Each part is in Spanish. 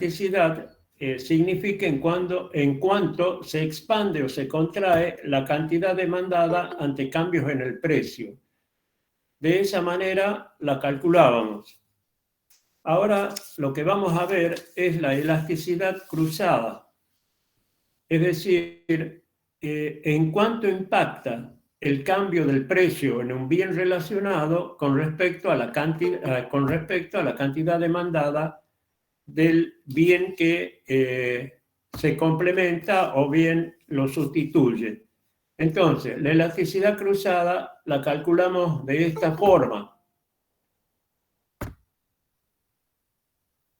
elasticidad significa en cuanto se expande o se contrae la cantidad demandada ante cambios en el precio. De esa manera la calculábamos. Ahora lo que vamos a ver es la elasticidad cruzada. Es decir, en cuanto impacta el cambio del precio en un bien relacionado con respecto a la cantidad demandada del bien que se complementa o bien lo sustituye. Entonces, la elasticidad cruzada la calculamos de esta forma.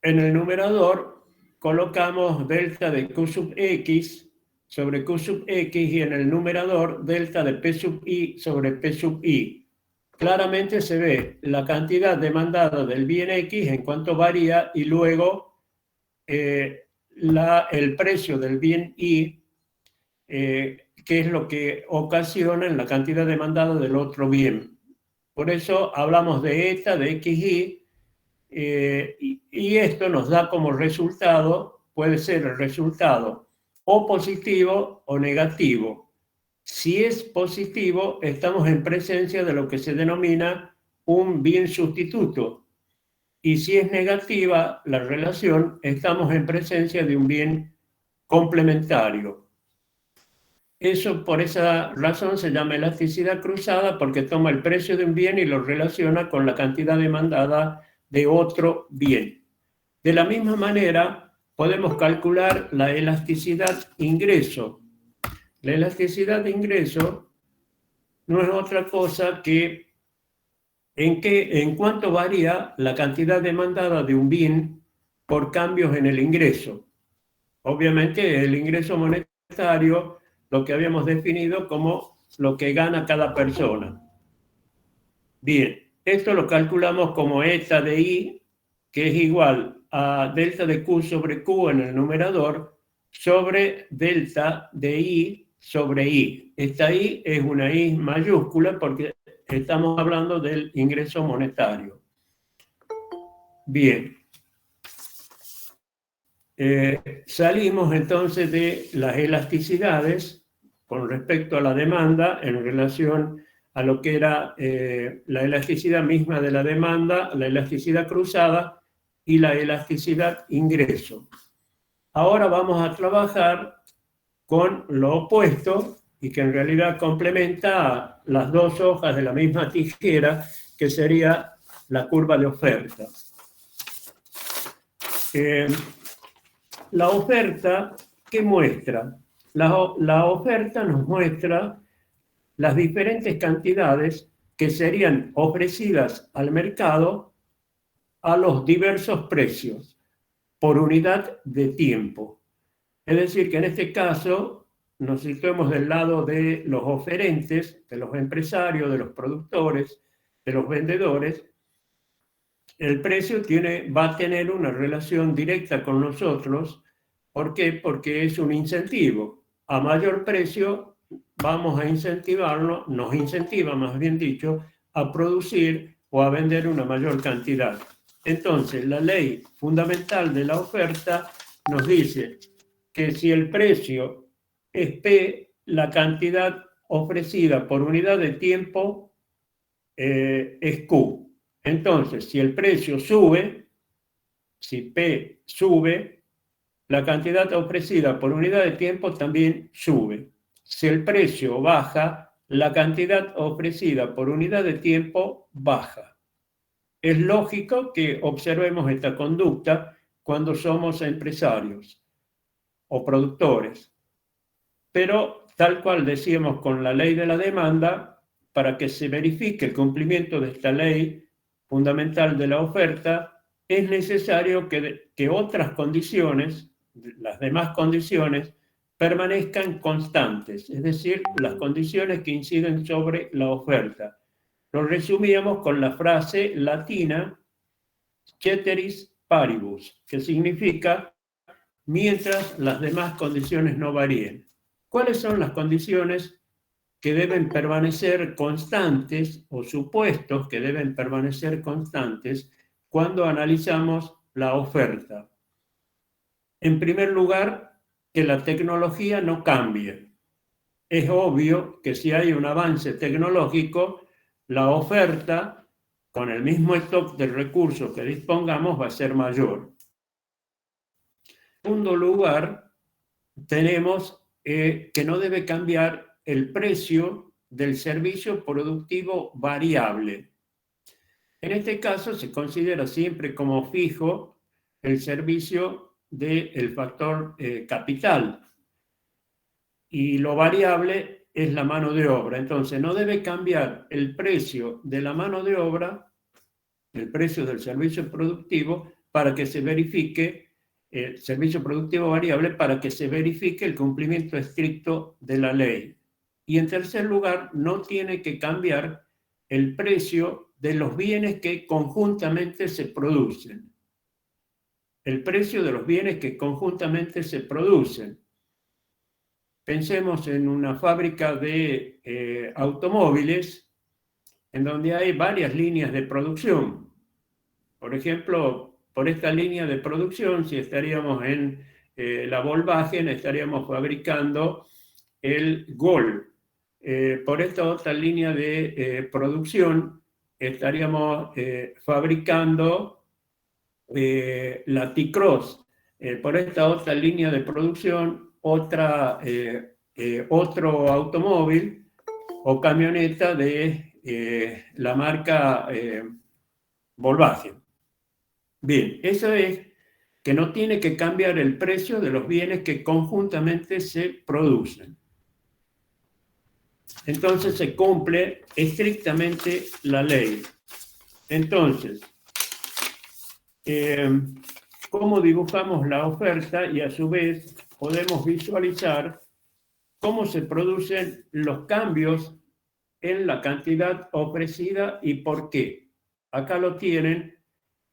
En el numerador colocamos delta de Q sub X sobre Q sub X y en el numerador delta de P sub I sobre P sub I. Claramente se ve la cantidad demandada del bien X en cuanto varía y luego el precio del bien Y, que es lo que ocasiona en la cantidad demandada del otro bien. Por eso hablamos de eta, de XY, y esto nos da como resultado, puede ser el resultado o positivo o negativo. Si es positivo, estamos en presencia de lo que se denomina un bien sustituto. Y si es negativa la relación, estamos en presencia de un bien complementario. Eso, por esa razón, se llama elasticidad cruzada, porque toma el precio de un bien y lo relaciona con la cantidad demandada de otro bien. De la misma manera, podemos calcular la elasticidad ingreso. La elasticidad de ingreso no es otra cosa que en cuánto varía la cantidad demandada de un bien por cambios en el ingreso. Obviamente, el ingreso monetario, lo que habíamos definido como lo que gana cada persona. Bien, esto lo calculamos como eta de I, que es igual a delta de Q sobre Q en el numerador, sobre delta de I sobre I. Esta I es una I mayúscula porque estamos hablando del ingreso monetario. Bien. Salimos entonces de las elasticidades con respecto a la demanda en relación a lo que era la elasticidad misma de la demanda, la elasticidad cruzada y la elasticidad ingreso. Ahora vamos a trabajar con lo opuesto y que en realidad complementa las dos hojas de la misma tijera, que sería la curva de oferta. La oferta, ¿qué muestra? La oferta nos muestra las diferentes cantidades que serían ofrecidas al mercado a los diversos precios por unidad de tiempo. Es decir, que en este caso nos situemos del lado de los oferentes, de los empresarios, de los productores, de los vendedores. El precio va a tener una relación directa con nosotros. ¿Por qué? Porque es un incentivo. A mayor precio vamos a incentivarlo, nos incentiva, más bien dicho, a producir o a vender una mayor cantidad. Entonces, la ley fundamental de la oferta nos dice que si el precio es P, la cantidad ofrecida por unidad de tiempo es Q. Entonces, si el precio sube, si P sube, la cantidad ofrecida por unidad de tiempo también sube. Si el precio baja, la cantidad ofrecida por unidad de tiempo baja. Es lógico que observemos esta conducta cuando somos empresarios o productores. Pero, tal cual decíamos con la ley de la demanda, para que se verifique el cumplimiento de esta ley fundamental de la oferta, es necesario que otras condiciones, las demás condiciones, permanezcan constantes, es decir, las condiciones que inciden sobre la oferta. Lo resumíamos con la frase latina ceteris paribus, que significa mientras las demás condiciones no varíen. ¿Cuáles son las condiciones que deben permanecer constantes o supuestos que deben permanecer constantes cuando analizamos la oferta? En primer lugar, que la tecnología no cambie. Es obvio que si hay un avance tecnológico, la oferta, con el mismo stock de recursos que dispongamos, va a ser mayor. En segundo lugar, tenemos que no debe cambiar el precio del servicio productivo variable. En este caso se considera siempre como fijo el servicio del factor capital y lo variable es la mano de obra. Entonces no debe cambiar el precio de la mano de obra, el precio del servicio productivo, para que se verifique el servicio productivo variable, para que se verifique el cumplimiento estricto de la ley. Y en tercer lugar, no tiene que cambiar el precio de los bienes que conjuntamente se producen. El precio de los bienes que conjuntamente se producen. Pensemos en una fábrica de automóviles en donde hay varias líneas de producción. Por ejemplo, por esta línea de producción, si estaríamos en la Volkswagen, estaríamos fabricando el Gol. Por esta otra línea de producción, estaríamos fabricando la T-Cross. Por esta otra línea de producción, otro automóvil o camioneta de la marca Volkswagen. Bien, eso es que no tiene que cambiar el precio de los bienes que conjuntamente se producen. Entonces se cumple estrictamente la ley. Entonces, ¿cómo dibujamos la oferta? Y a su vez podemos visualizar cómo se producen los cambios en la cantidad ofrecida y por qué. Acá lo tienen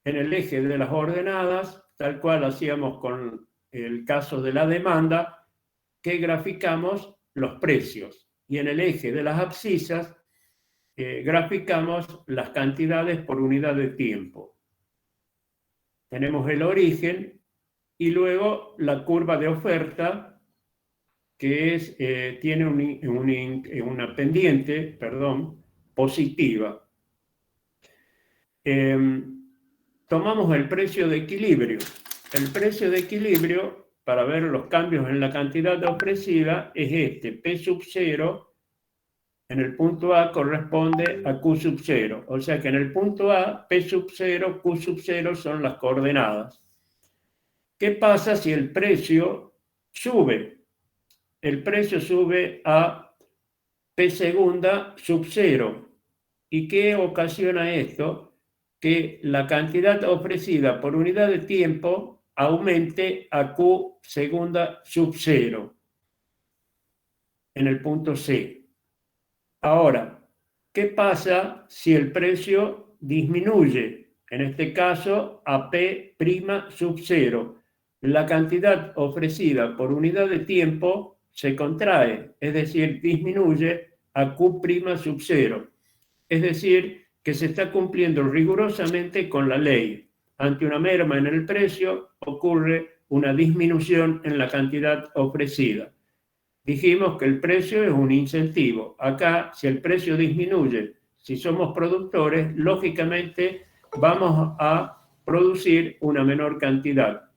en el eje de las ordenadas, tal cual hacíamos con el caso de la demanda, que graficamos los precios. Y en el eje de las abscisas graficamos las cantidades por unidad de tiempo. Tenemos el origen y luego la curva de oferta, que tiene una pendiente, positiva. Tomamos el precio de equilibrio. El precio de equilibrio, para ver los cambios en la cantidad ofrecida, es este. P sub 0 en el punto A corresponde a Q sub 0. O sea que en el punto A, P sub 0, Q sub 0 son las coordenadas. ¿Qué pasa si el precio sube? El precio sube a P segunda sub 0. ¿Y qué ocasiona esto? Que la cantidad ofrecida por unidad de tiempo aumente a Q segunda sub 0 en el punto C. Ahora, ¿qué pasa si el precio disminuye? En este caso, a P' sub 0. La cantidad ofrecida por unidad de tiempo se contrae, es decir, disminuye a Q' sub 0. Es decir, que se está cumpliendo rigurosamente con la ley. Ante una merma en el precio, ocurre una disminución en la cantidad ofrecida. Dijimos que el precio es un incentivo. Acá, si el precio disminuye, si somos productores, lógicamente vamos a producir una menor cantidad.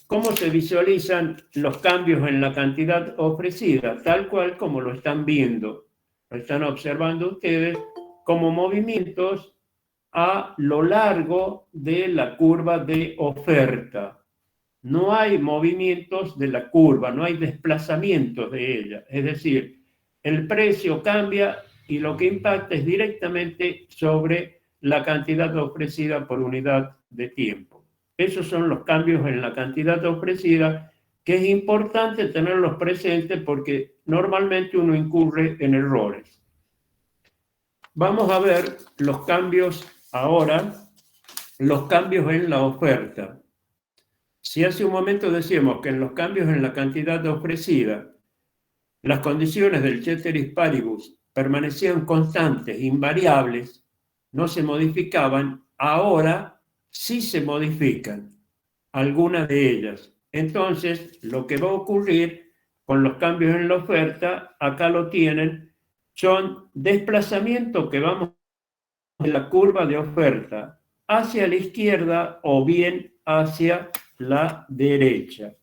¿Cómo se visualizan los cambios en la cantidad ofrecida? Tal cual como lo están viendo. Lo están observando ustedes como movimientos a lo largo de la curva de oferta. No hay movimientos de la curva, no hay desplazamientos de ella. Es decir, el precio cambia y lo que impacta es directamente sobre la cantidad ofrecida por unidad de tiempo. Esos son los cambios en la cantidad ofrecida, que es importante tenerlos presentes porque normalmente uno incurre en errores. Vamos a ver los cambios ahora, los cambios en la oferta. Si hace un momento decíamos que en los cambios en la cantidad ofrecida, las condiciones del ceteris paribus permanecían constantes, invariables, no se modificaban, ahora sí se modifican. alguna de ellas. Entonces, lo que va a ocurrir con los cambios en la oferta, acá lo tienen, son desplazamientos que vamos de la curva de oferta hacia la izquierda o bien hacia la derecha.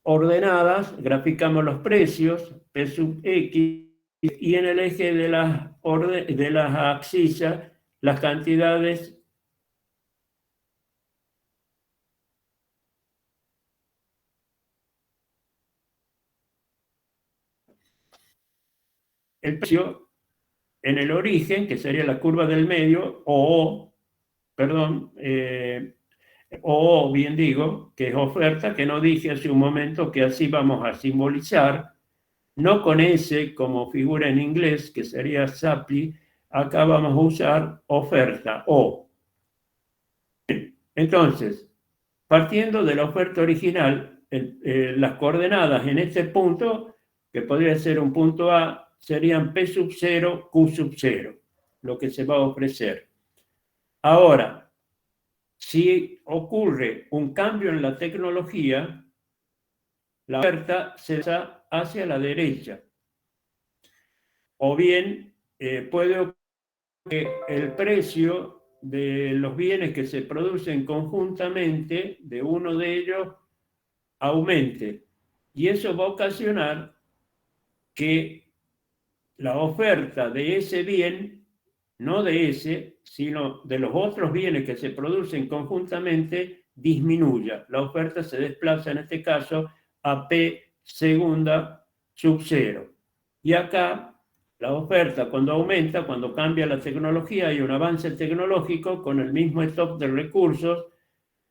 Ordenadas, graficamos los precios, P sub X, y en el eje de las abscisas, las cantidades el precio en el origen, que sería la curva del medio, o bien digo, que es oferta, que no dije hace un momento que así vamos a simbolizar, no con S como figura en inglés, que sería supply, acá vamos a usar oferta, O. Entonces, partiendo de la oferta original, las coordenadas en este punto, que podría ser un punto A, serían P sub 0, Q sub 0, lo que se va a ofrecer. Ahora, si ocurre un cambio en la tecnología, la oferta se da hacia la derecha. O bien puede ocurrir que el precio de los bienes que se producen conjuntamente de uno de ellos aumente. Y eso va a ocasionar que la oferta de ese bien, no de ese, sino de los otros bienes que se producen conjuntamente, disminuya. La oferta se desplaza en este caso a P segunda sub 0. Y acá la oferta cuando aumenta, cuando cambia la tecnología, hay un avance tecnológico con el mismo stock de recursos,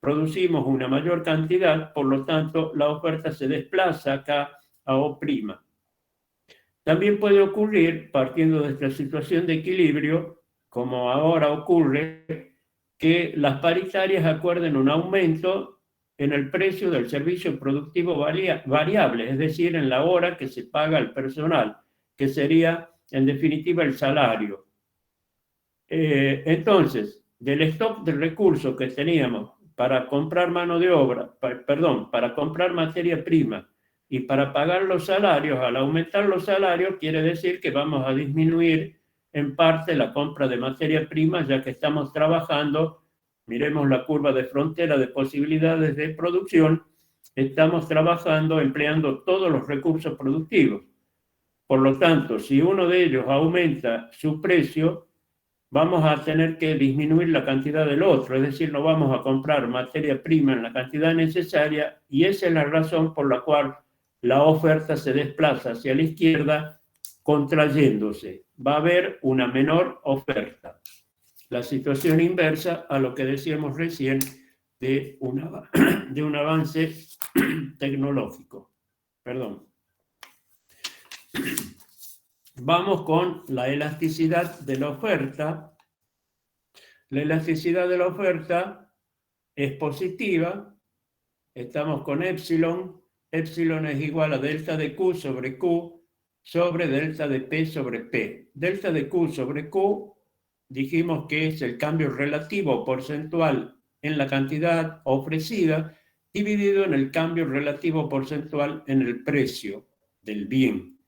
producimos una mayor cantidad, por lo tanto la oferta se desplaza acá a O'. También puede ocurrir, partiendo de esta situación de equilibrio, como ahora ocurre, que las paritarias acuerden un aumento en el precio del servicio productivo variable, es decir, en la hora que se paga al personal, que sería en definitiva el salario. Entonces, del stock de recursos que teníamos para comprar mano de obra, para comprar materia prima y para pagar los salarios, al aumentar los salarios quiere decir que vamos a disminuir en parte la compra de materia prima, ya que estamos trabajando, miremos la curva de frontera de posibilidades de producción, estamos trabajando empleando todos los recursos productivos. Por lo tanto, si uno de ellos aumenta su precio, vamos a tener que disminuir la cantidad del otro, es decir, no vamos a comprar materia prima en la cantidad necesaria y esa es la razón por la cual la oferta se desplaza hacia la izquierda contrayéndose. Va a haber una menor oferta. La situación inversa a lo que decíamos recién de un avance tecnológico. Perdón. Vamos con la elasticidad de la oferta. La elasticidad de la oferta es positiva. Estamos con epsilon. Epsilon es igual a delta de Q sobre Q sobre delta de P sobre P. Delta de Q sobre Q dijimos que es el cambio relativo porcentual en la cantidad ofrecida dividido en el cambio relativo porcentual en el precio del bien.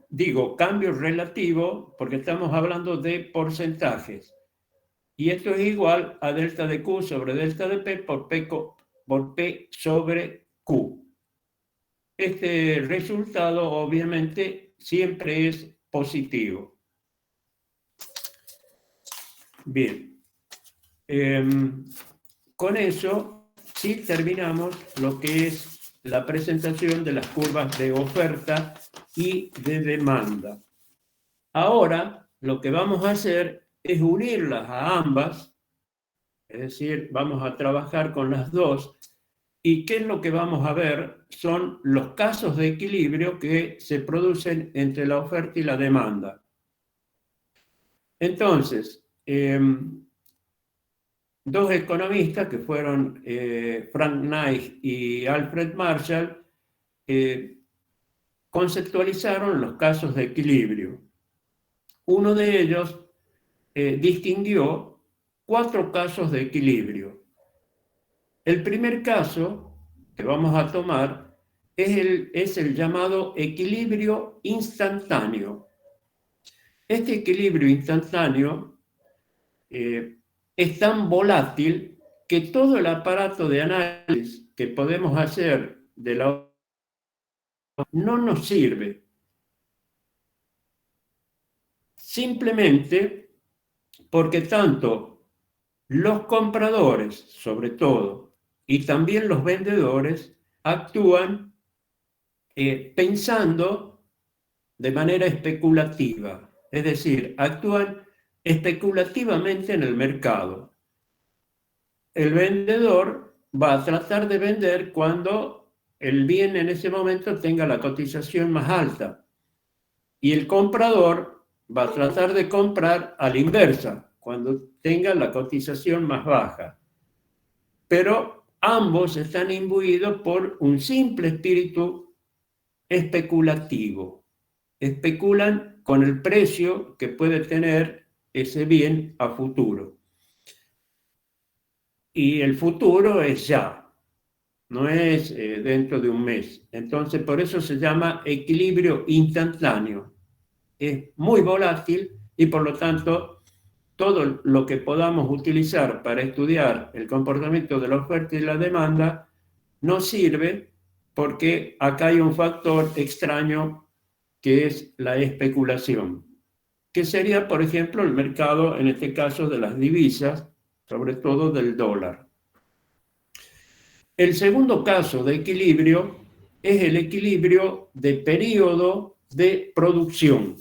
Digo cambio relativo porque estamos hablando de porcentajes. Y esto es igual a delta de Q sobre delta de P por P sobre Q. Este resultado obviamente siempre es positivo. Bien. Con eso sí terminamos lo que es la presentación de las curvas de oferta y de demanda. Ahora lo que vamos a hacer es unirlas a ambas, es decir, vamos a trabajar con las dos. ¿Y qué es lo que vamos a ver? Son los casos de equilibrio que se producen entre la oferta y la demanda. Entonces, dos economistas que fueron Frank Knight y Alfred Marshall conceptualizaron los casos de equilibrio. Uno de ellos distinguió 4 casos de equilibrio. El primer caso que vamos a tomar es el llamado equilibrio instantáneo. Este equilibrio instantáneo es tan volátil que todo el aparato de análisis que podemos hacer de la no nos sirve. Simplemente porque tanto los compradores, sobre todo, y también los vendedores actúan pensando de manera especulativa, es decir, actúan especulativamente en el mercado. El vendedor va a tratar de vender cuando el bien en ese momento tenga la cotización más alta y el comprador va a tratar de comprar a la inversa, cuando tenga la cotización más baja. Pero ambos están imbuidos por un simple espíritu especulativo. Especulan con el precio que puede tener ese bien a futuro. Y el futuro es ya, no es dentro de un mes. Entonces, por eso se llama equilibrio instantáneo. Es muy volátil y por lo tanto todo lo que podamos utilizar para estudiar el comportamiento de la oferta y la demanda no sirve porque acá hay un factor extraño que es la especulación, que sería, por ejemplo, el mercado, en este caso, de las divisas, sobre todo del dólar. El segundo caso de equilibrio es el equilibrio de periodo de producción.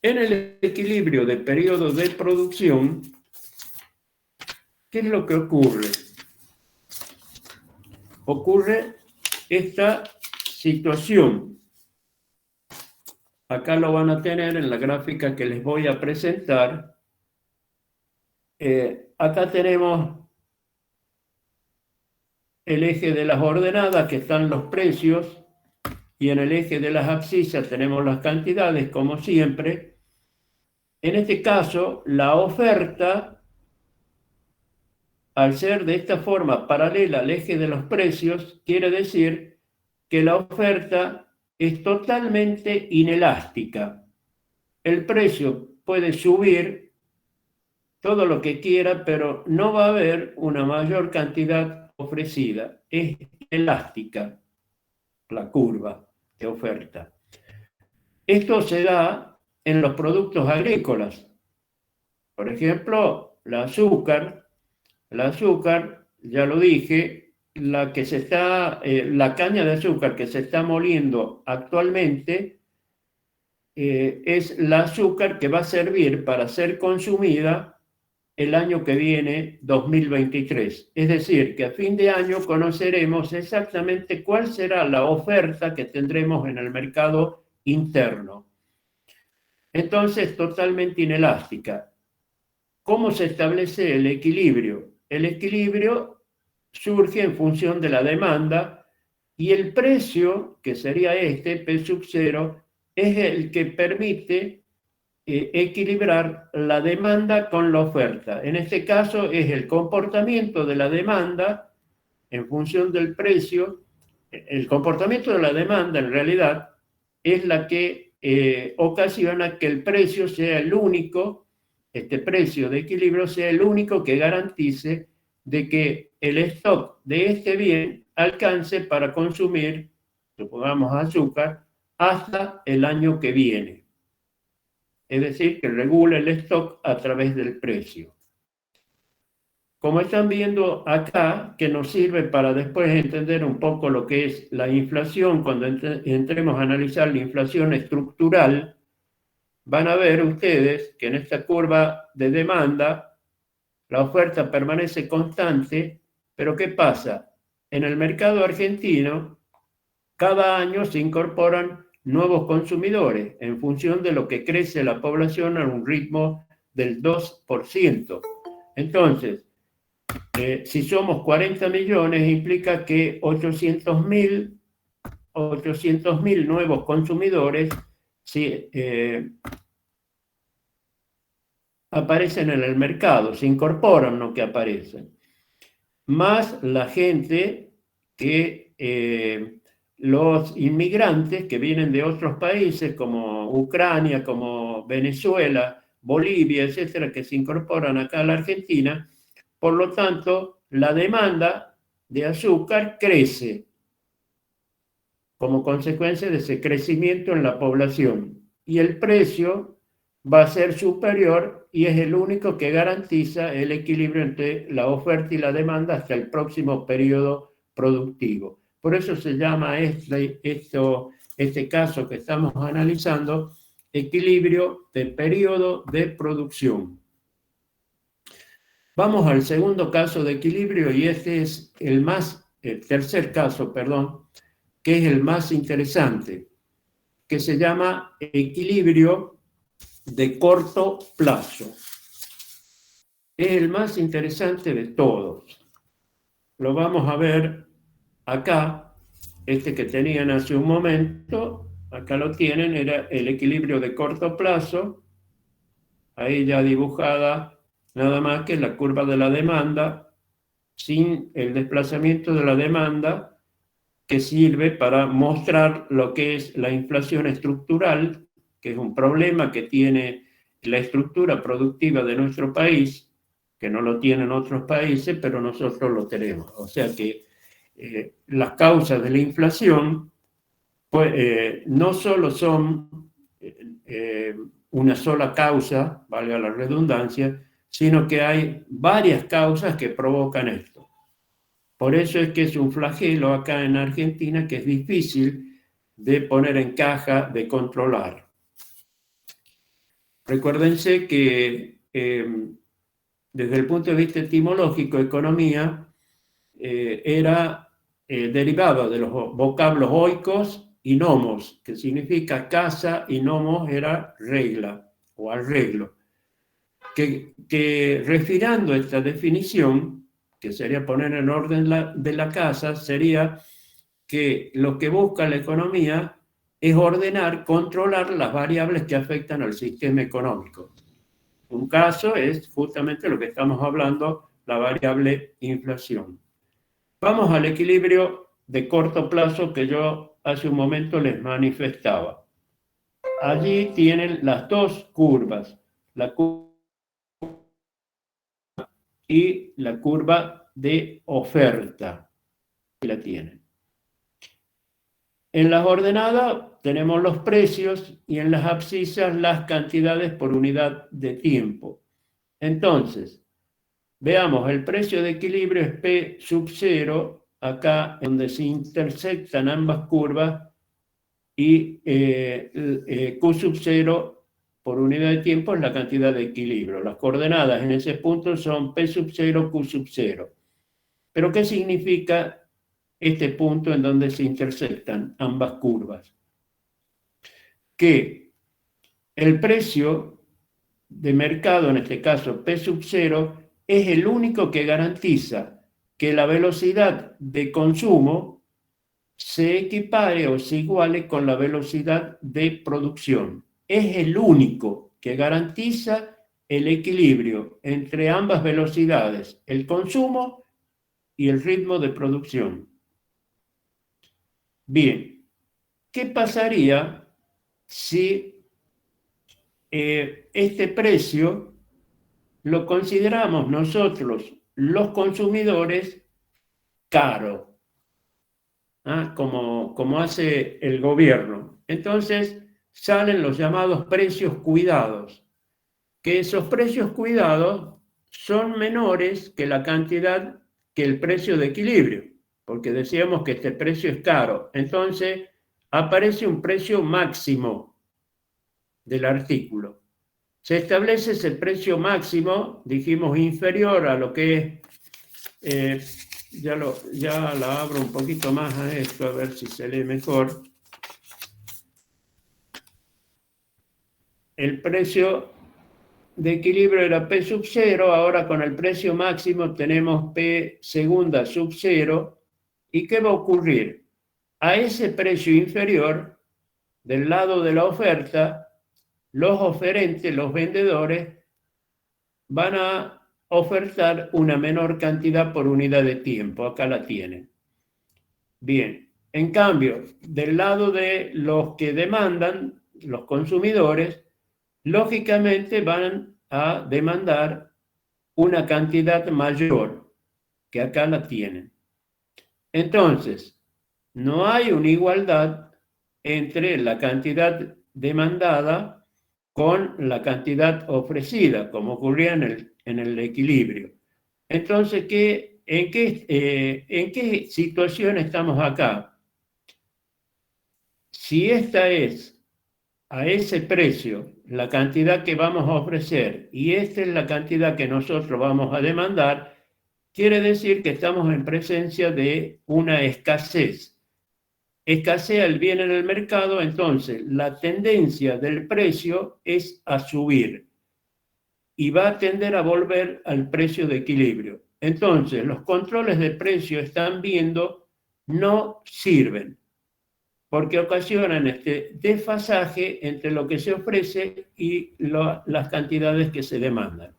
En el equilibrio de periodo de producción, ¿qué es lo que ocurre? Ocurre esta situación. Acá lo van a tener en la gráfica que les voy a presentar. Acá tenemos el eje de las ordenadas, que están los precios, y en el eje de las abscisas tenemos las cantidades, como siempre. En este caso, la oferta, al ser de esta forma paralela al eje de los precios, quiere decir que la oferta es totalmente inelástica. El precio puede subir todo lo que quiera, pero no va a haber una mayor cantidad ofrecida. Es elástica la curva de oferta. Esto se da en los productos agrícolas. Por ejemplo, el azúcar, ya lo dije, la caña de azúcar que se está moliendo actualmente es el azúcar que va a servir para ser consumida el año que viene, 2023. Es decir, que a fin de año conoceremos exactamente cuál será la oferta que tendremos en el mercado interno. Entonces, totalmente inelástica. ¿Cómo se establece el equilibrio? El equilibrio surge en función de la demanda y el precio, que sería este, P sub 0, es el que permite equilibrar la demanda con la oferta. En este caso es el comportamiento de la demanda en función del precio. El comportamiento de la demanda en realidad es la que ocasiona que el precio sea el único, este precio de equilibrio sea el único que garantice de que el stock de este bien alcance para consumir, supongamos azúcar, hasta el año que viene. Es decir, que regula el stock a través del precio. Como están viendo acá, que nos sirve para después entender un poco lo que es la inflación, cuando entremos a analizar la inflación estructural, van a ver ustedes que en esta curva de demanda la oferta permanece constante, pero ¿qué pasa? En el mercado argentino, cada año se incorporan nuevos consumidores en función de lo que crece la población a un ritmo del 2%. Entonces, si somos 40 millones, implica que 800.000 nuevos consumidores aparecen en el mercado, se incorporan, no que aparecen. Más la gente los inmigrantes que vienen de otros países como Ucrania, como Venezuela, Bolivia, etcétera, que se incorporan acá a la Argentina. Por lo tanto, la demanda de azúcar crece como consecuencia de ese crecimiento en la población. Y el precio va a ser superior y es el único que garantiza el equilibrio entre la oferta y la demanda hasta el próximo periodo productivo. Por eso se llama este caso que estamos analizando equilibrio de periodo de producción. Vamos al segundo caso de equilibrio y este es el tercer caso, perdón, que es el más interesante, que se llama equilibrio de corto plazo. Es el más interesante de todos. Lo vamos a ver acá, este que tenían hace un momento, acá lo tienen, era el equilibrio de corto plazo, ahí ya dibujada nada más que la curva de la demanda, sin el desplazamiento de la demanda, que sirve para mostrar lo que es la inflación estructural, que es un problema que tiene la estructura productiva de nuestro país, que no lo tienen otros países, pero nosotros lo tenemos. O sea que las causas de la inflación pues, no solo son una sola causa, valga la redundancia, sino que hay varias causas que provocan esto. Por eso es que es un flagelo acá en Argentina que es difícil de poner en caja, de controlar. Recuérdense que desde el punto de vista etimológico, economía era derivado de los vocablos oikos y nomos, que significa casa, y nomos era regla o arreglo. Que refirando esta definición, que sería poner en orden de la casa, sería que lo que busca la economía es ordenar, controlar las variables que afectan al sistema económico. Un caso es justamente lo que estamos hablando, la variable inflación. Vamos al equilibrio de corto plazo que yo hace un momento les manifestaba. Allí tienen las dos curvas, la curva y la curva de oferta. Aquí la tienen. En las ordenadas tenemos los precios y en las abscisas las cantidades por unidad de tiempo. Entonces, veamos, el precio de equilibrio es P sub 0, acá donde se intersectan ambas curvas, y Q sub 0 por unidad de tiempo es la cantidad de equilibrio. Las coordenadas en ese punto son P sub 0, Q sub 0. ¿Pero qué significa este punto en donde se intersectan ambas curvas? Que el precio de mercado, en este caso P sub 0, es el único que garantiza que la velocidad de consumo se equipare o se iguale con la velocidad de producción. Es el único que garantiza el equilibrio entre ambas velocidades, el consumo y el ritmo de producción. Bien, ¿qué pasaría si este precio lo consideramos nosotros, los consumidores, caro? Como hace el gobierno. Entonces salen los llamados precios cuidados, que esos precios cuidados son menores que la cantidad, que el precio de equilibrio, porque decíamos que este precio es caro. Entonces aparece un precio máximo del artículo. Se establece ese precio máximo, dijimos, inferior a lo que es... Ya la abro un poquito más a esto, a ver si se lee mejor. El precio de equilibrio era P sub 0, ahora con el precio máximo tenemos P segunda sub 0. ¿Y qué va a ocurrir? A ese precio inferior, del lado de la oferta, los oferentes, los vendedores, van a ofertar una menor cantidad por unidad de tiempo. Acá la tienen. Bien, en cambio, del lado de los que demandan, los consumidores, lógicamente van a demandar una cantidad mayor, que acá la tienen. Entonces, no hay una igualdad entre la cantidad demandada con la cantidad ofrecida, como ocurría en el equilibrio. Entonces, en qué situación estamos acá? Si esta es a ese precio la cantidad que vamos a ofrecer y esta es la cantidad que nosotros vamos a demandar, quiere decir que estamos en presencia de una escasez. Escasea el bien en el mercado, entonces la tendencia del precio es a subir y va a tender a volver al precio de equilibrio. Entonces, los controles de precio están viendo no sirven porque ocasionan este desfasaje entre lo que se ofrece y las cantidades que se demandan.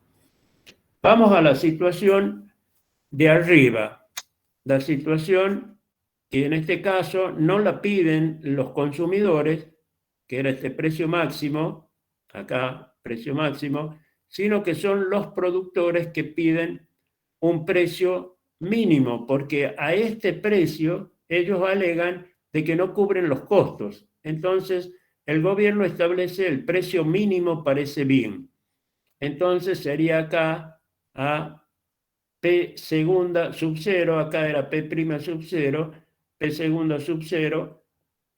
Vamos a la situación de arriba, la situación que en este caso no la piden los consumidores, que era este precio máximo, acá precio máximo, sino que son los productores que piden un precio mínimo, porque a este precio ellos alegan de que no cubren los costos. Entonces, el gobierno establece el precio mínimo para ese bien. Entonces sería acá a P segunda sub 0, acá era P' sub 0, P segunda sub 0.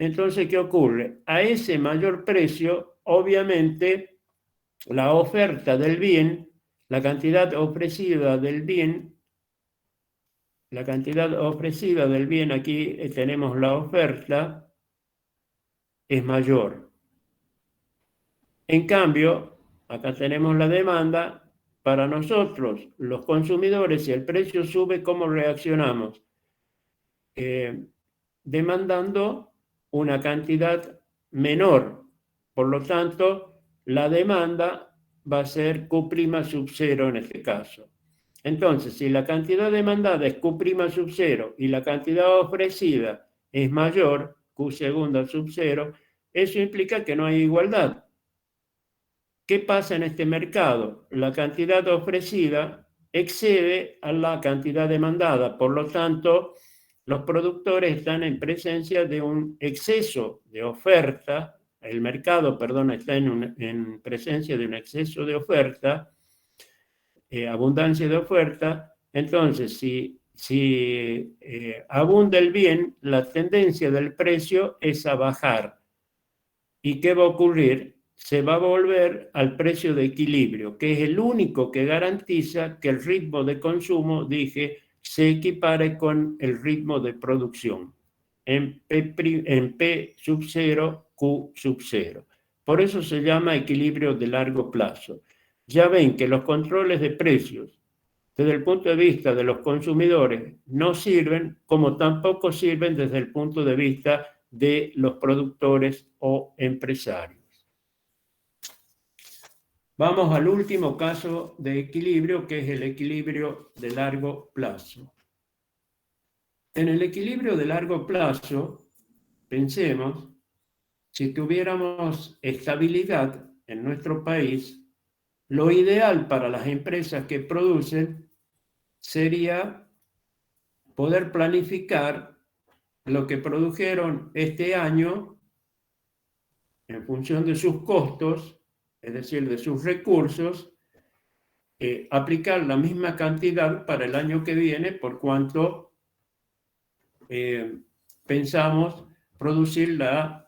Entonces, ¿qué ocurre? A ese mayor precio, obviamente, la oferta del bien, la cantidad ofrecida del bien, la cantidad ofrecida del bien, aquí tenemos la oferta, es mayor. En cambio, acá tenemos la demanda. Para nosotros, los consumidores, si el precio sube, ¿cómo reaccionamos? Demandando una cantidad menor. Por lo tanto, la demanda va a ser Q' sub 0 en este caso. Entonces, si la cantidad demandada es Q' sub 0 y la cantidad ofrecida es mayor, Q segunda sub 0, eso implica que no hay igualdad. ¿Qué pasa en este mercado? La cantidad ofrecida excede a la cantidad demandada, por lo tanto, los productores están en presencia de un exceso de oferta, el mercado, perdón, está en presencia de un exceso de oferta, abundancia de oferta. Entonces, si abunda el bien, la tendencia del precio es a bajar. ¿Y qué va a ocurrir? Se va a volver al precio de equilibrio, que es el único que garantiza que el ritmo de consumo, dije, se equipare con el ritmo de producción en P sub 0, Q sub 0. Por eso se llama equilibrio de largo plazo. Ya ven que los controles de precios, desde el punto de vista de los consumidores, no sirven, como tampoco sirven desde el punto de vista de los productores o empresarios. Vamos al último caso de equilibrio, que es el equilibrio de largo plazo. En el equilibrio de largo plazo, pensemos, si tuviéramos estabilidad en nuestro país, lo ideal para las empresas que producen sería poder planificar lo que produjeron este año en función de sus costos, es decir, de sus recursos, aplicar la misma cantidad para el año que viene, por cuanto pensamos producir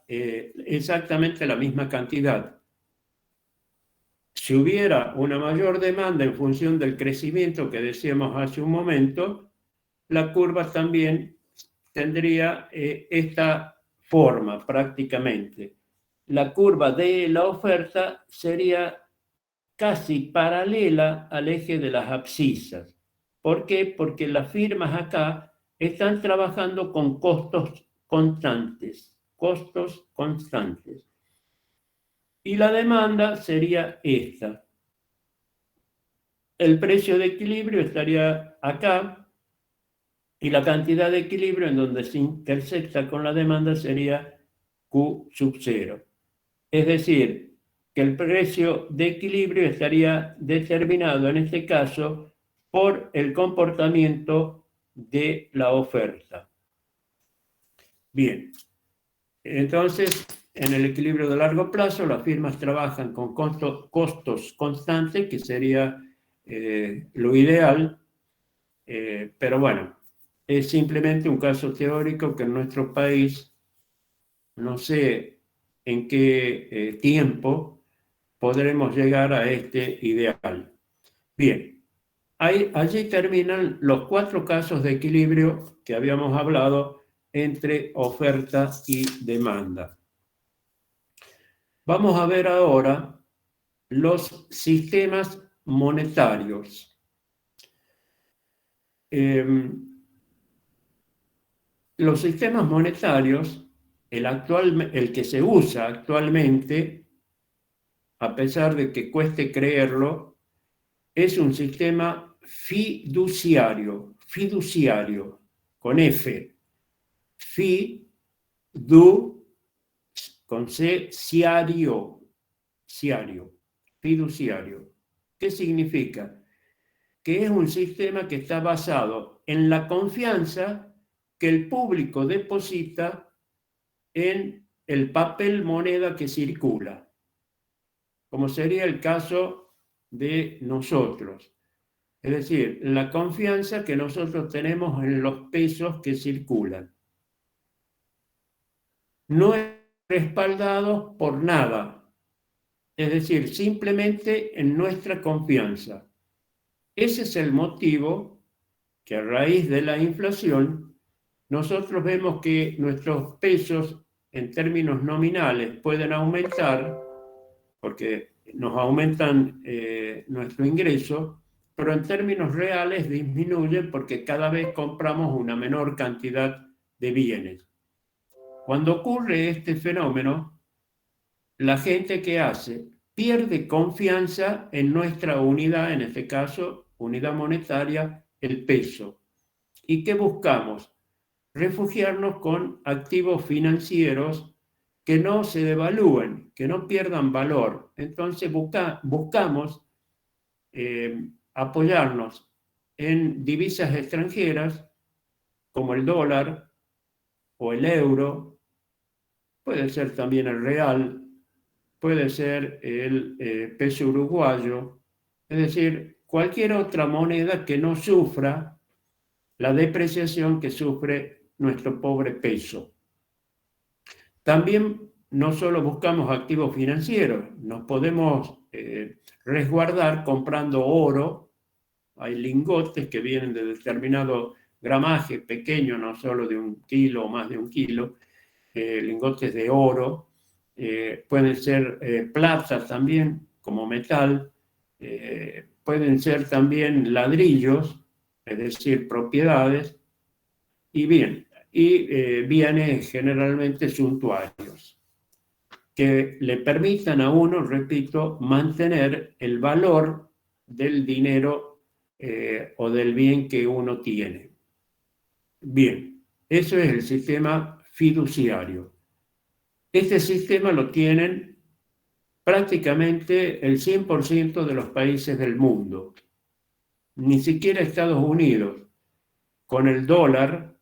exactamente la misma cantidad. Si hubiera una mayor demanda en función del crecimiento que decíamos hace un momento, la curva también tendría esta forma prácticamente. La curva de la oferta sería casi paralela al eje de las abscisas. ¿Por qué? Porque las firmas acá están trabajando con costos constantes, costos constantes. Y la demanda sería esta. el precio de equilibrio estaría acá y la cantidad de equilibrio en donde se intersecta con la demanda sería Q sub 0. Es decir, que el precio de equilibrio estaría determinado en este caso por el comportamiento de la oferta. Bien, entonces en el equilibrio de largo plazo las firmas trabajan con costos constantes, que sería lo ideal, pero bueno, es simplemente un caso teórico que en nuestro país no sé en qué tiempo podremos llegar a este ideal. Bien, allí terminan los 4 casos de equilibrio que habíamos hablado entre oferta y demanda. Vamos a ver ahora los sistemas monetarios. Los sistemas monetarios, el que se usa actualmente, a pesar de que cueste creerlo, es un sistema fiduciario, con F, con C, ciario, fiduciario. ¿Qué significa? Que es un sistema que está basado en la confianza que el público deposita en el papel moneda que circula, como sería el caso de nosotros. Es decir, la confianza que nosotros tenemos en los pesos que circulan. No es respaldado por nada, es decir, simplemente en nuestra confianza. Ese es el motivo que a raíz de la inflación nosotros vemos que nuestros pesos en términos nominales pueden aumentar porque nos aumentan nuestro ingreso, pero en términos reales disminuyen porque cada vez compramos una menor cantidad de bienes. Cuando ocurre este fenómeno, la gente que hace pierde confianza en nuestra unidad, en este caso, unidad monetaria, el peso. ¿Y qué buscamos? Refugiarnos con activos financieros que no se devalúen, que no pierdan valor. Entonces buscamos apoyarnos en divisas extranjeras como el dólar o el euro, puede ser también el real, puede ser el peso uruguayo, es decir, cualquier otra moneda que no sufra la depreciación que sufre nuestro pobre peso. También no solo buscamos activos financieros, nos podemos resguardar comprando oro. Hay lingotes que vienen de determinado gramaje pequeño, no solo de 1 kilo o más de 1 kilo, lingotes de oro, pueden ser plata también como metal, pueden ser también ladrillos, es decir, propiedades, y bienes generalmente suntuarios, que le permitan a uno, repito, mantener el valor del dinero o del bien que uno tiene. Bien, eso es el sistema fiduciario. Este sistema lo tienen prácticamente el 100% de los países del mundo. Ni siquiera Estados Unidos, con el dólar,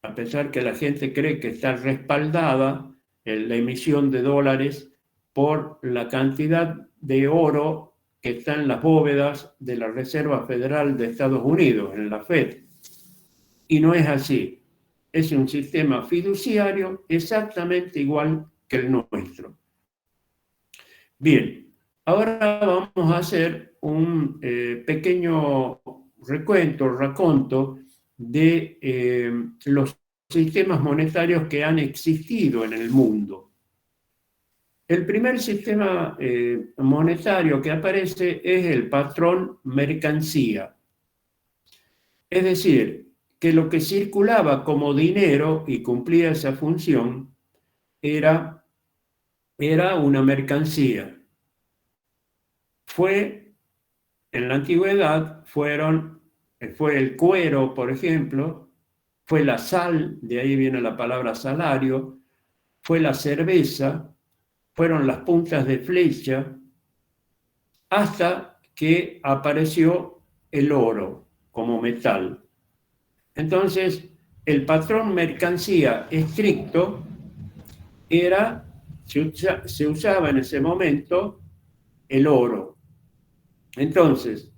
a pesar que la gente cree que está respaldada en la emisión de dólares por la cantidad de oro que está en las bóvedas de la Reserva Federal de Estados Unidos, en la Fed. Y no es así. Es un sistema fiduciario exactamente igual que el nuestro. Bien, ahora vamos a hacer un pequeño raconto de los sistemas monetarios que han existido en el mundo. El primer sistema monetario que aparece es el patrón mercancía. Es decir, que lo que circulaba como dinero y cumplía esa función era una mercancía. Fue en la antigüedad fue el cuero, por ejemplo, fue la sal, de ahí viene la palabra salario, fue la cerveza, fueron las puntas de flecha, hasta que apareció el oro como metal. Entonces, el patrón mercancía estricto se usaba en ese momento el oro. Entonces,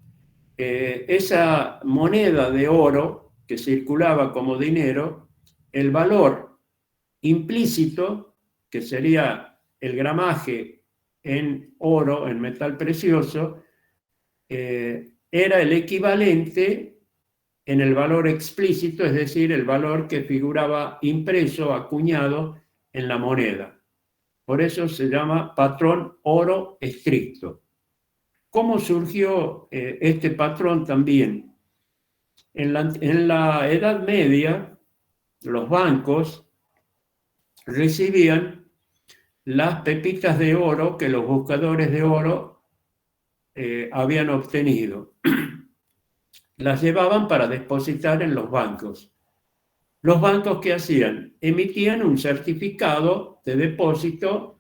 esa moneda de oro que circulaba como dinero, el valor implícito, que sería el gramaje en oro, en metal precioso, era el equivalente en el valor explícito, es decir, el valor que figuraba impreso, acuñado en la moneda. Por eso se llama patrón oro estricto. ¿Cómo surgió este patrón también? En la Edad Media, los bancos recibían las pepitas de oro que los buscadores de oro habían obtenido. Las llevaban para depositar en los bancos. Los bancos, ¿qué hacían? Emitían un certificado de depósito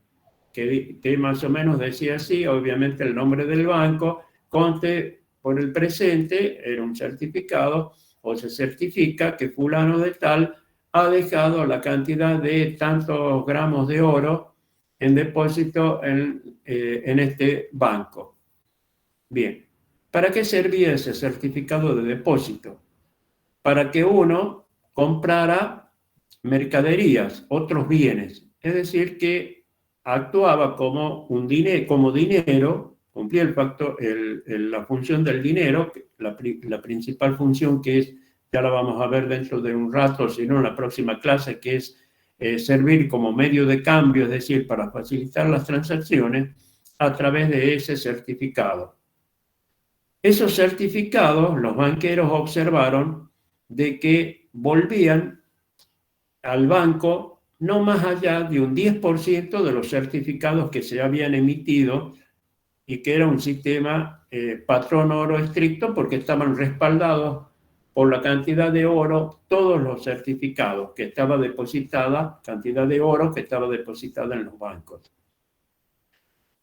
que más o menos decía así, obviamente el nombre del banco, conste por el presente, era un certificado, o se certifica que fulano de tal ha dejado la cantidad de tantos gramos de oro en depósito en este banco. Bien, ¿para qué servía ese certificado de depósito? Para que uno comprara mercaderías, otros bienes, es decir, que actuaba como dinero, cumplía la función del dinero, la principal función que es, ya la vamos a ver dentro de un rato, si no en la próxima clase, que es servir como medio de cambio, es decir, para facilitar las transacciones a través de ese certificado. Esos certificados, los banqueros observaron de que volvían al banco no más allá de un 10% de los certificados que se habían emitido y que era un sistema patrón oro estricto porque estaban respaldados por la cantidad de oro, todos los certificados que estaba depositada, cantidad de oro que estaba depositada en los bancos.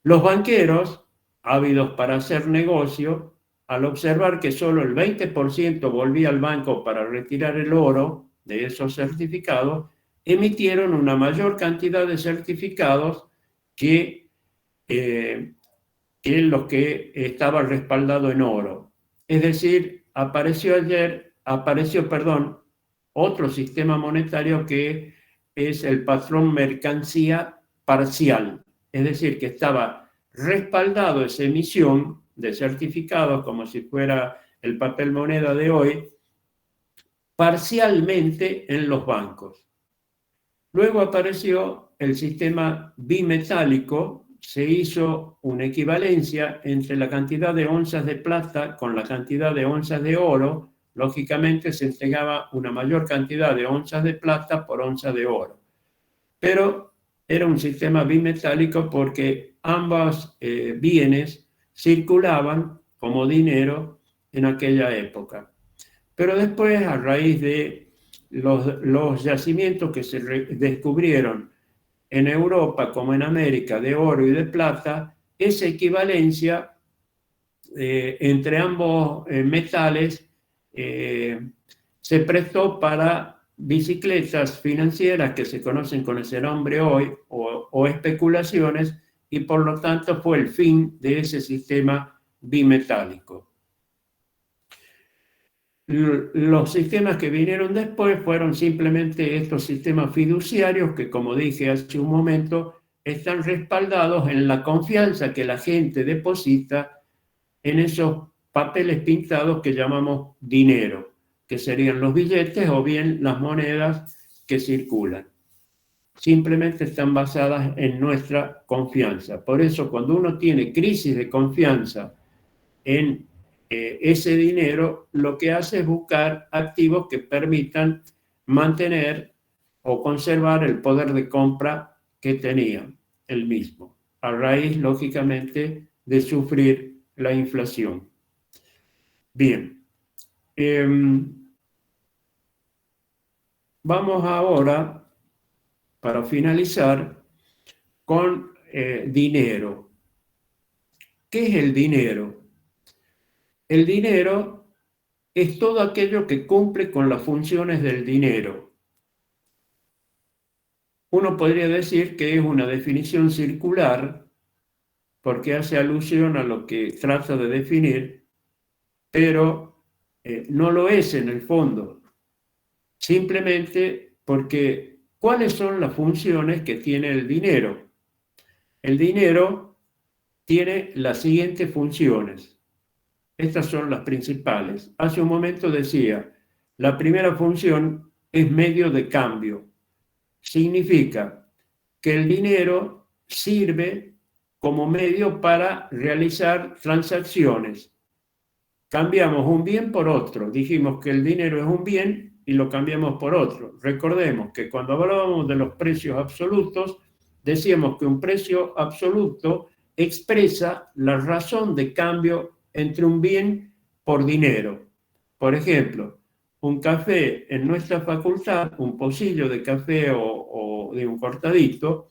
Los banqueros, ávidos para hacer negocio, al observar que solo el 20% volvía al banco para retirar el oro de esos certificados, emitieron una mayor cantidad de certificados que los que estaban respaldados en oro. Es decir, apareció otro sistema monetario que es el patrón mercancía parcial. Es decir, que estaba respaldado esa emisión de certificados como si fuera el papel moneda de hoy, parcialmente en los bancos. Luego apareció el sistema bimetálico, se hizo una equivalencia entre la cantidad de onzas de plata con la cantidad de onzas de oro, lógicamente se entregaba una mayor cantidad de onzas de plata por onza de oro. Pero era un sistema bimetálico porque ambos bienes circulaban como dinero en aquella época. Pero después, a raíz de los yacimientos que se descubrieron en Europa como en América de oro y de plata, esa equivalencia entre ambos metales se prestó para bicicletas financieras que se conocen con ese nombre hoy o especulaciones, y por lo tanto fue el fin de ese sistema bimetálico. Los sistemas que vinieron después fueron simplemente estos sistemas fiduciarios que, como dije hace un momento, están respaldados en la confianza que la gente deposita en esos papeles pintados que llamamos dinero, que serían los billetes o bien las monedas que circulan. Simplemente están basadas en nuestra confianza. Por eso, cuando uno tiene crisis de confianza en ese dinero, lo que hace es buscar activos que permitan mantener o conservar el poder de compra que tenía el mismo, a raíz, lógicamente, de sufrir la inflación. Bien. Vamos ahora, para finalizar, con dinero. ¿Qué es el dinero? El dinero es todo aquello que cumple con las funciones del dinero. Uno podría decir que es una definición circular porque hace alusión a lo que trata de definir, pero no lo es en el fondo. Simplemente porque ¿cuáles son las funciones que tiene el dinero? El dinero tiene las siguientes funciones. Estas son las principales. Hace un momento decía, la primera función es medio de cambio. Significa que el dinero sirve como medio para realizar transacciones. Cambiamos un bien por otro. Dijimos que el dinero es un bien y lo cambiamos por otro. Recordemos que cuando hablábamos de los precios absolutos, decíamos que un precio absoluto expresa la razón de cambio entre un bien por dinero. Por ejemplo, un café en nuestra facultad, un pocillo de café o de un cortadito,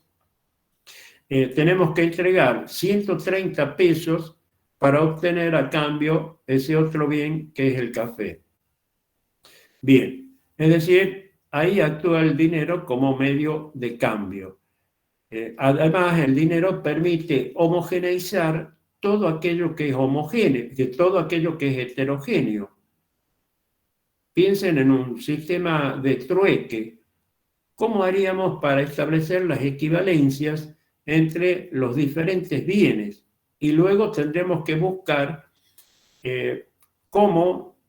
tenemos que entregar 130 pesos para obtener a cambio ese otro bien que es el café. Bien, es decir, ahí actúa el dinero como medio de cambio. Además, el dinero permite homogeneizar todo aquello que es homogéneo, todo aquello que es heterogéneo. Piensen en un sistema de trueque. ¿Cómo haríamos para establecer las equivalencias entre los diferentes bienes? Y luego tendremos que buscar cómo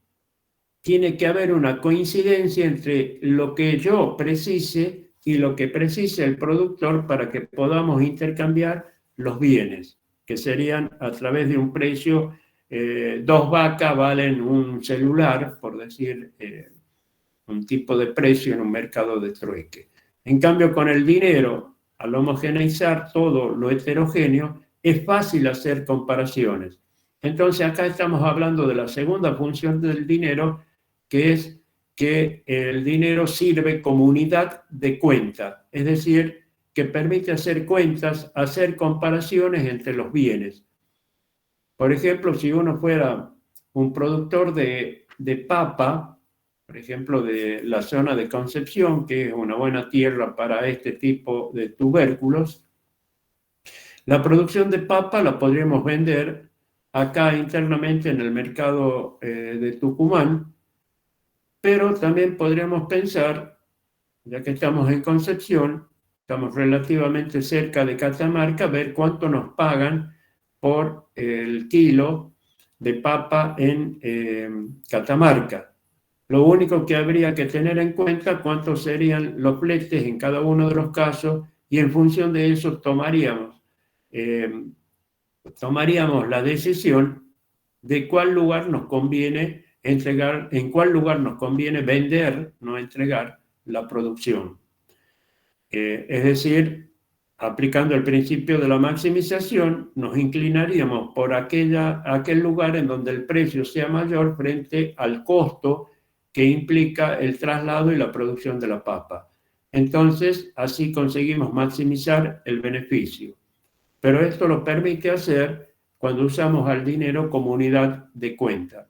tiene que haber una coincidencia entre lo que yo precise y lo que precise el productor para que podamos intercambiar los bienes, que serían a través de un precio, 2 vacas valen un celular, por decir un tipo de precio en un mercado de trueque. En cambio, con el dinero, al homogeneizar todo lo heterogéneo, es fácil hacer comparaciones. Entonces, acá estamos hablando de la segunda función del dinero, que es que el dinero sirve como unidad de cuenta, es decir, que permite hacer cuentas, hacer comparaciones entre los bienes. Por ejemplo, si uno fuera un productor de papa, por ejemplo, de la zona de Concepción, que es una buena tierra para este tipo de tubérculos, la producción de papa la podríamos vender acá internamente en el mercado de Tucumán, pero también podríamos pensar, ya que estamos en Concepción, estamos relativamente cerca de Catamarca, ver cuánto nos pagan por el kilo de papa en Catamarca. Lo único que habría que tener en cuenta cuántos serían los fletes en cada uno de los casos y en función de eso tomaríamos la decisión de cuál lugar nos conviene entregar, en cuál lugar nos conviene vender, no entregar la producción. Es decir, aplicando el principio de la maximización, nos inclinaríamos por aquel lugar en donde el precio sea mayor frente al costo que implica el traslado y la producción de la papa. Entonces, así conseguimos maximizar el beneficio. Pero esto lo permite hacer cuando usamos al dinero como unidad de cuenta.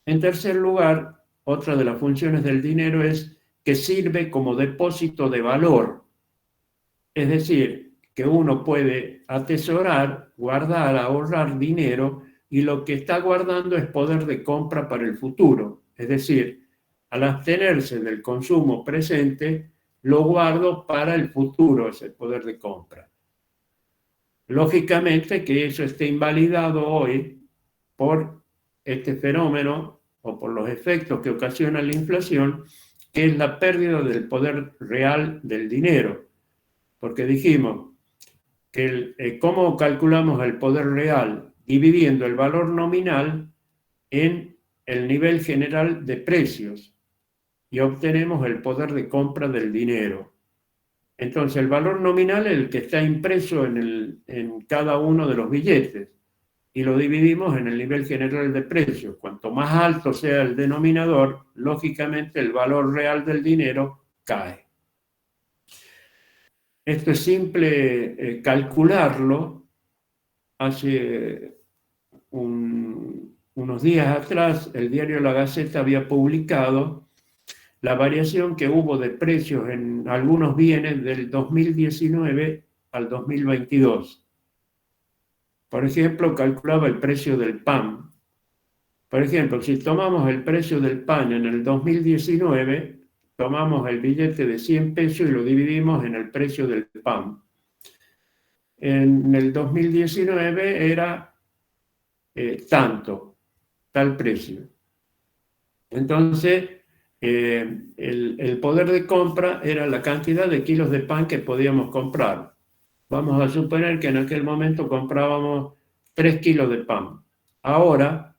En tercer lugar, otra de las funciones del dinero es que sirve como depósito de valor. Es decir, que uno puede atesorar, guardar, ahorrar dinero y lo que está guardando es poder de compra para el futuro. Es decir, al abstenerse del consumo presente, lo guardo para el futuro, ese poder de compra. Lógicamente que eso esté invalidado hoy por este fenómeno o por los efectos que ocasiona la inflación, que es la pérdida del poder real del dinero. Porque dijimos que cómo calculamos el poder real dividiendo el valor nominal en el nivel general de precios y obtenemos el poder de compra del dinero. Entonces, el valor nominal es el que está impreso en cada uno de los billetes. y lo dividimos en el nivel general de precios. Cuanto más alto sea el denominador, lógicamente el valor real del dinero cae. Esto es simple calcularlo. Hace unos días atrás, el diario La Gaceta había publicado la variación que hubo de precios en algunos bienes del 2019 al 2022. Por ejemplo, calculaba el precio del pan. Por ejemplo, si tomamos el precio del pan en el 2019, tomamos el billete de 100 pesos y lo dividimos en el precio del pan. En el 2019 era tal precio. Entonces, el poder de compra era la cantidad de kilos de pan que podíamos comprar. Vamos a suponer que en aquel momento comprábamos 3 kilos de pan. Ahora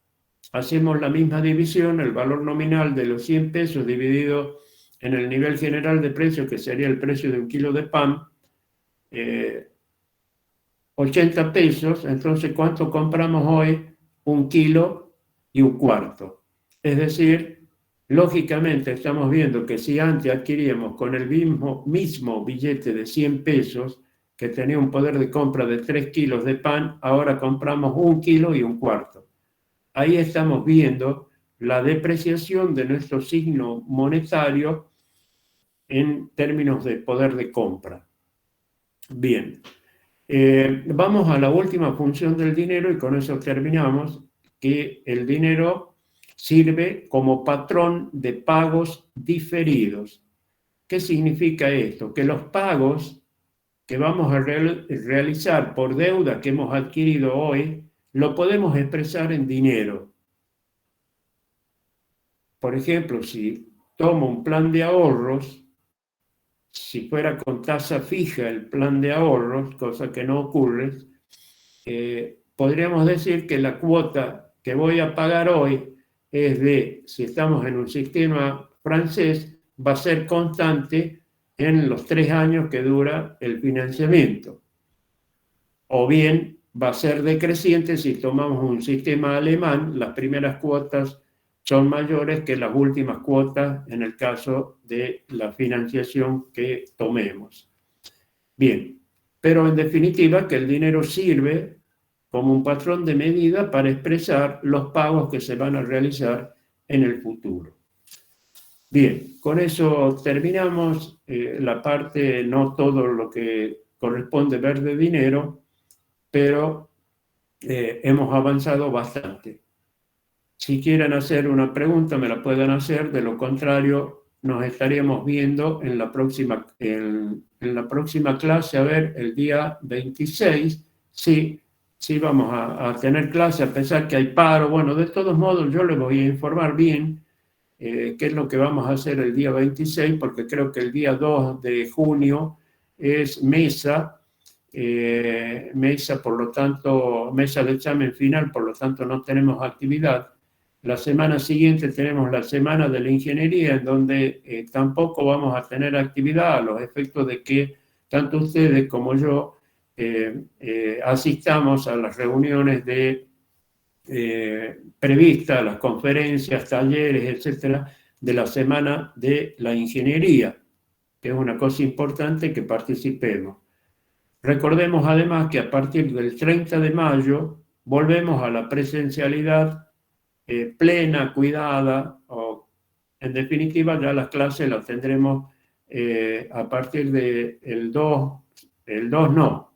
hacemos la misma división, el valor nominal de los 100 pesos dividido en el nivel general de precios, que sería el precio de un kilo de pan, 80 pesos. Entonces, ¿cuánto compramos hoy? 1 kilo y un cuarto. Es decir, lógicamente estamos viendo que si antes adquiríamos con el mismo billete de 100 pesos, que tenía un poder de compra de 3 kilos de pan, ahora compramos 1 kilo y un cuarto. Ahí estamos viendo la depreciación de nuestro signo monetario en términos de poder de compra. Bien, vamos a la última función del dinero y con eso terminamos, que el dinero sirve como patrón de pagos diferidos. ¿Qué significa esto? Que los pagos que vamos a realizar por deuda que hemos adquirido hoy, lo podemos expresar en dinero. Por ejemplo, si tomo un plan de ahorros, si fuera con tasa fija el plan de ahorros, cosa que no ocurre, podríamos decir que la cuota que voy a pagar hoy es de, si estamos en un sistema francés, va a ser constante en los 3 años que dura el financiamiento. O bien va a ser decreciente si tomamos un sistema alemán, las primeras cuotas son mayores que las últimas cuotas en el caso de la financiación que tomemos. Bien, pero en definitiva que el dinero sirve como un patrón de medida para expresar los pagos que se van a realizar en el futuro. Bien, con eso terminamos la parte, no todo lo que corresponde ver de dinero, pero hemos avanzado bastante. Si quieren hacer una pregunta, me la pueden hacer, de lo contrario, nos estaríamos viendo en la próxima clase, a ver, el día 26, sí vamos a tener clase, a pesar que hay paro. Bueno, de todos modos, yo les voy a informar bien qué es lo que vamos a hacer el día 26, porque creo que el día 2 de junio es mesa, por lo tanto, mesa de examen final, por lo tanto no tenemos actividad. La semana siguiente tenemos la semana de la ingeniería, en donde tampoco vamos a tener actividad, a los efectos de que tanto ustedes como yo asistamos a las reuniones previstas, las conferencias, talleres, etcétera, de la semana de la ingeniería, que es una cosa importante que participemos. Recordemos además que a partir del 30 de mayo volvemos a la presencialidad plena, cuidada, o en definitiva ya las clases las tendremos a partir del 2,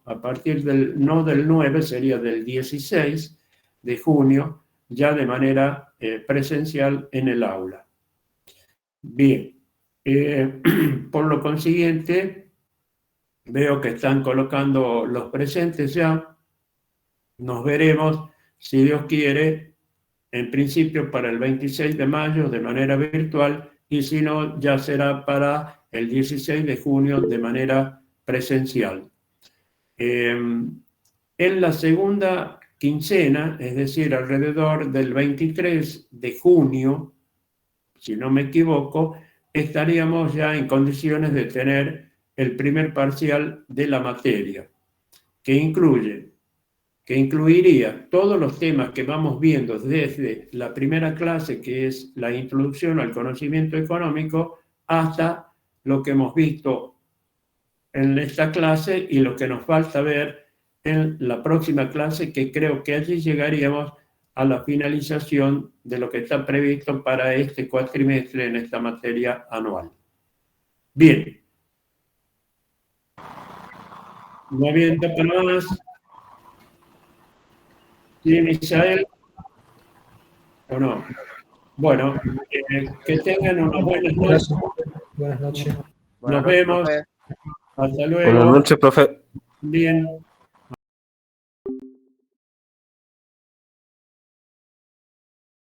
a partir del 9, sería del 16 de junio, ya de manera presencial en el aula. Bien, por lo consiguiente, veo que están colocando los presentes ya. Nos veremos, si Dios quiere, en principio para el 26 de mayo de manera virtual, y si no, ya será para el 16 de junio de manera presencial. En la segunda quincena, es decir, alrededor del 23 de junio, si no me equivoco, estaríamos ya en condiciones de tener el primer parcial de la materia, que incluye que incluiría todos los temas que vamos viendo desde la primera clase, que es la introducción al conocimiento económico, hasta lo que hemos visto en esta clase y lo que nos falta ver en la próxima clase, que creo que allí llegaríamos a la finalización de lo que está previsto para este cuatrimestre en esta materia anual. Bien. No habiendo para más. ¿Sí, Misael? ¿O no? Bueno, que tengan unas buenas noches. Buenas noches. Nos vemos. Hasta luego. Buenas noches, profe. Bien.